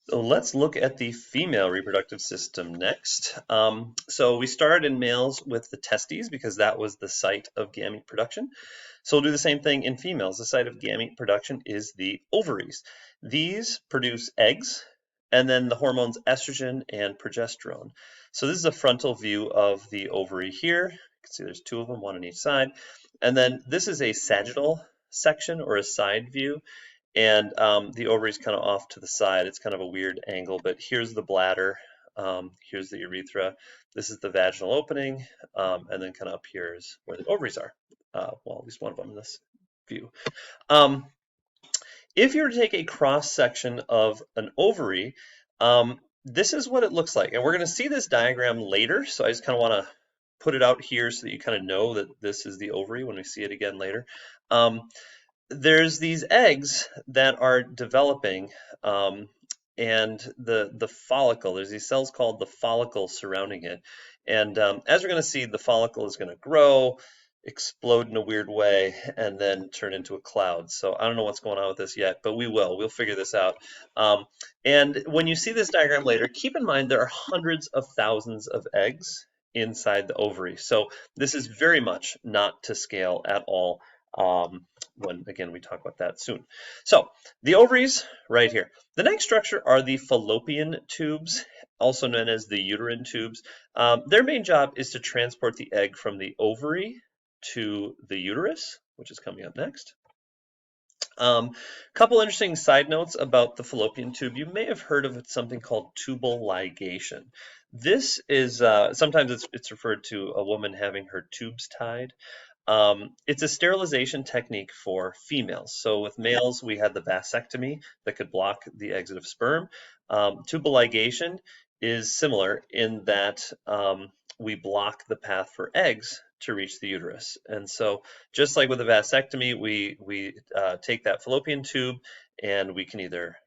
So let's look at the female reproductive system next. So we started in males with the testes because that was the site of gamete production. So we'll do the same thing in females. The site of gamete production is the ovaries. These produce eggs and then the hormones estrogen and progesterone. So this is a frontal view of the ovary here. You can see there's two of them, one on each side. And then this is a sagittal section or a side view. And the ovary is kind of off to the side. It's kind of a weird angle, but here's the bladder. Here's the urethra. This is the vaginal opening. And then kind of up here is where the ovaries are. Well, at least one of them in this view. Um, if you were to take a cross section of an ovary, this is what it looks like. And we're going to see this diagram later. So I just kind of want to put it out here so that you kind of know that this is the ovary when we see it again later. There's these eggs that are developing, and the follicle, there's these cells called the follicle surrounding it. And as we're going to see, the follicle is going to grow, explode in a weird way, and then turn into a cloud. So I don't know what's going on with this yet, but we will. We'll figure this out. And when you see this diagram later, keep in mind there are hundreds of thousands of eggs inside the ovary. So this is very much not to scale at all. When again we talk about that soon. So the ovaries right here. The next structure are the fallopian tubes, also known as the uterine tubes. Their main job is to transport the egg from the ovary to the uterus, which is coming up next. Couple interesting side notes about the fallopian tube. You may have heard of something called tubal ligation. This is sometimes it's referred to a woman having her tubes tied. It's a sterilization technique for females. So with males, we had the vasectomy that could block the exit of sperm. Tubal ligation is similar in that we block the path for eggs to reach the uterus. And so just like with a vasectomy, we take that fallopian tube and we can either,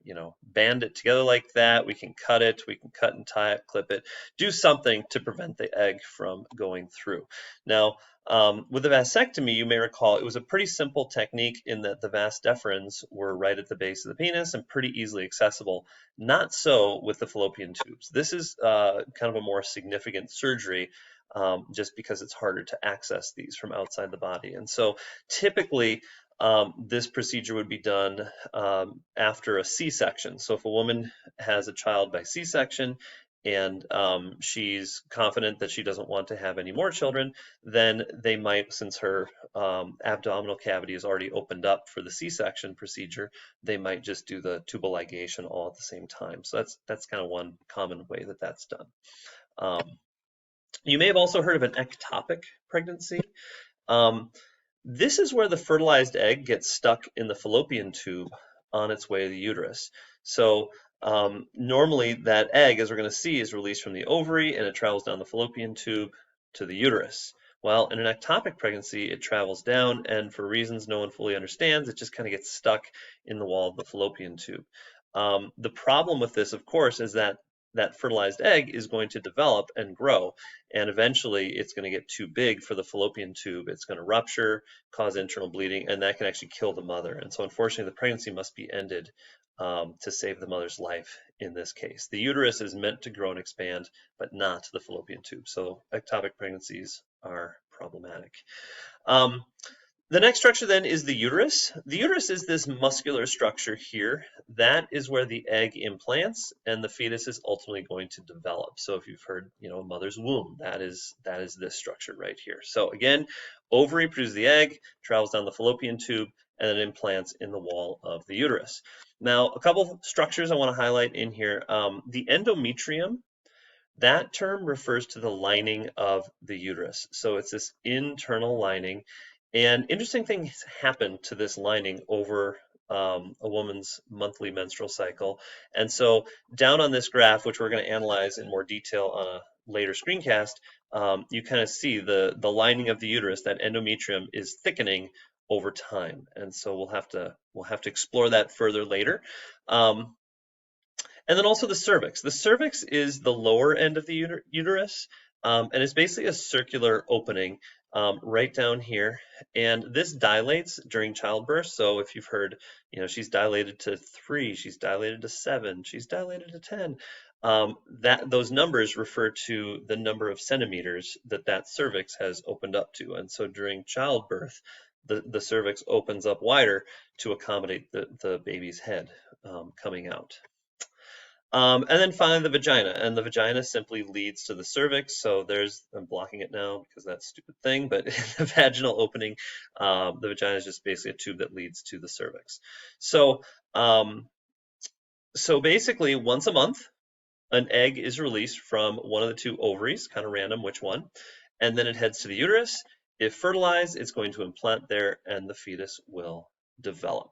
band it together like that, we can cut it, we can cut and tie it, clip it, do something to prevent the egg from going through. Now, with the vasectomy, you may recall it was a pretty simple technique in that the vas deferens were right at the base of the penis and pretty easily accessible. Not so with the fallopian tubes. This is kind of a more significant surgery just because it's harder to access these from outside the body. And so typically, this procedure would be done after a C-section. So if a woman has a child by C-section, and she's confident that she doesn't want to have any more children, then they might, since her abdominal cavity is already opened up for the C-section procedure, they might just do the tubal ligation all at the same time. So that's kind of one common way that that's done. You may have also heard of an ectopic pregnancy. This is where the fertilized egg gets stuck in the fallopian tube on its way to the uterus. So normally that egg, as we're going to see, is released from the ovary and it travels down the fallopian tube to the uterus. Well, in an ectopic pregnancy, it travels down, and for reasons no one fully understands, it just kind of gets stuck in the wall of the fallopian tube. The problem with this, of course, is that fertilized egg is going to develop and grow, and eventually it's going to get too big for the fallopian tube. It's going to rupture, cause internal bleeding, and that can actually kill the mother. And so unfortunately, the pregnancy must be ended to save the mother's life in this case. The uterus is meant to grow and expand, but not the fallopian tube. So ectopic pregnancies are problematic. The next structure then is the uterus. The uterus is this muscular structure here. That is where the egg implants and the fetus is ultimately going to develop. So if you've heard, a mother's womb, that is this structure right here. So again, ovary produces the egg, travels down the fallopian tube, and then implants in the wall of the uterus. Now, a couple structures I want to highlight in here. The endometrium, that term refers to the lining of the uterus. So it's this internal lining. And interesting things happen to this lining over a woman's monthly menstrual cycle. And so down on this graph, which we're going to analyze in more detail on a later screencast, you kind of see the lining of the uterus, that endometrium, is thickening over time. And so we'll have to explore that further later. And then also the cervix. The cervix is the lower end of the uterus, and it's basically a circular opening. right down here. And this dilates during childbirth. So if you've heard, she's dilated to 3, she's dilated to 7, she's dilated to 10. Those numbers refer to the number of centimeters that cervix has opened up to. And so during childbirth, the cervix opens up wider to accommodate the baby's head coming out. And then finally the vagina, and the vagina simply leads to the cervix. So I'm blocking it now because that's a stupid thing, but the vaginal opening, the vagina is just basically a tube that leads to the cervix. So, so basically once a month, an egg is released from one of the 2 ovaries, kind of random which one, and then it heads to the uterus. If fertilized, it's going to implant there and the fetus will develop.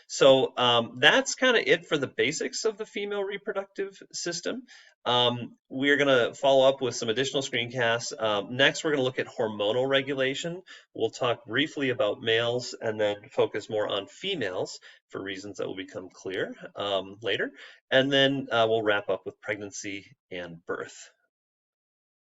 So that's kind of it for the basics of the female reproductive system. We're going to follow up with some additional screencasts. Next, we're going to look at hormonal regulation. We'll talk briefly about males and then focus more on females for reasons that will become clear later. And then we'll wrap up with pregnancy and birth.